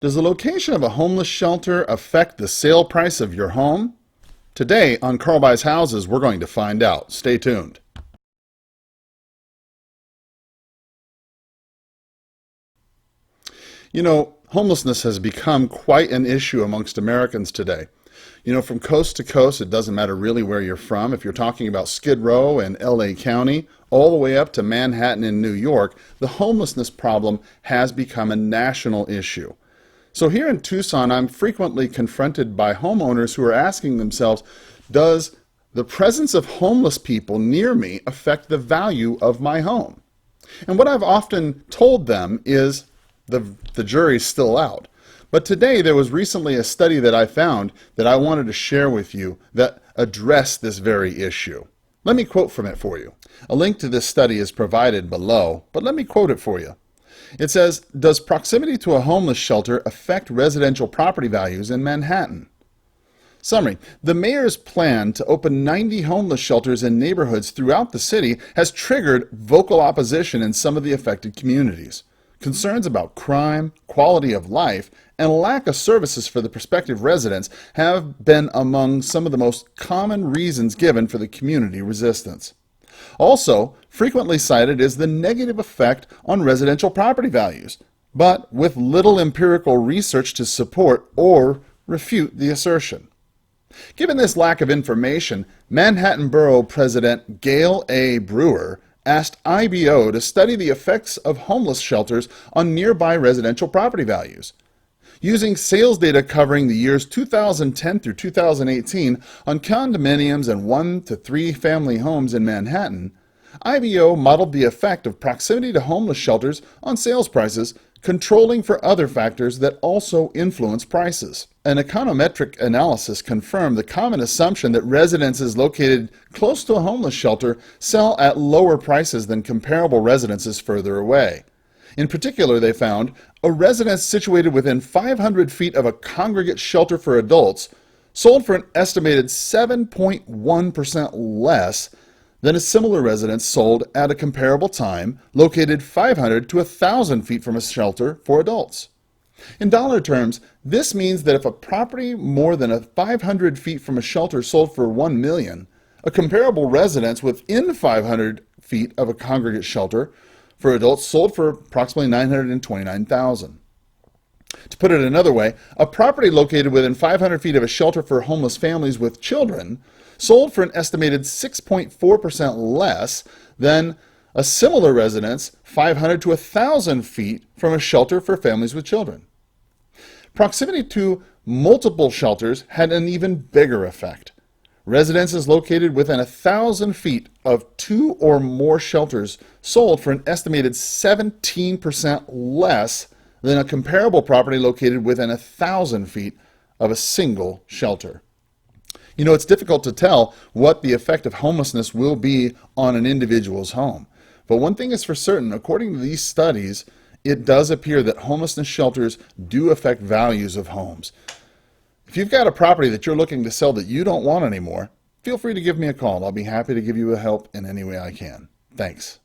Does the location of a homeless shelter affect the sale price of your home? Today on Carl Buys Houses, we're going to find out. Stay tuned. Homelessness has become quite an issue amongst Americans today. From coast to coast, it doesn't matter really where you're from. If you're talking about Skid Row and LA County, all the way up to Manhattan in New York, the homelessness problem has become a national issue. So here in Tucson, I'm frequently confronted by homeowners who are asking themselves, does the presence of homeless people near me affect the value of my home? And what I've often told them is the jury's still out. But today there was recently a study that I found that I wanted to share with you that addressed this very issue. Let me quote from it for you. A link to this study is provided below, but let me quote it for you. It says, does proximity to a homeless shelter affect residential property values in Manhattan? Summary. The mayor's plan to open 90 homeless shelters in neighborhoods throughout the city has triggered vocal opposition in some of the affected communities. Concerns about crime, quality of life, and lack of services for the prospective residents have been among some of the most common reasons given for the community resistance. Also, frequently cited is the negative effect on residential property values, but with little empirical research to support or refute the assertion. Given this lack of information, Manhattan Borough President Gail A. Brewer asked IBO to study the effects of homeless shelters on nearby residential property values. Using sales data covering the years 2010 through 2018 on condominiums and 1 to 3 family homes in Manhattan, IBO modeled the effect of proximity to homeless shelters on sales prices, controlling for other factors that also influence prices. An econometric analysis confirmed the common assumption that residences located close to a homeless shelter sell at lower prices than comparable residences further away. In particular, they found a residence situated within 500 feet of a congregate shelter for adults sold for an estimated 7.1% less than a similar residence sold at a comparable time located 500 to 1,000 feet from a shelter for adults. In dollar terms, this means that if a property more than 500 feet from a shelter sold for $1 million, a comparable residence within 500 feet of a congregate shelter for adults sold for approximately $929,000. To put it another way, a property located within 500 feet of a shelter for homeless families with children sold for an estimated 6.4% less than a similar residence 500 to 1,000 feet from a shelter for families with children. Proximity to multiple shelters had an even bigger effect. Residences located within 1,000 feet of 2 or more shelters sold for an estimated 17% less than a comparable property located within 1,000 feet of a single shelter. It's difficult to tell what the effect of homelessness will be on an individual's home. But one thing is for certain, according to these studies, it does appear that homelessness shelters do affect values of homes. If you've got a property that you're looking to sell that you don't want anymore, feel free to give me a call. I'll be happy to give you a help in any way I can. Thanks.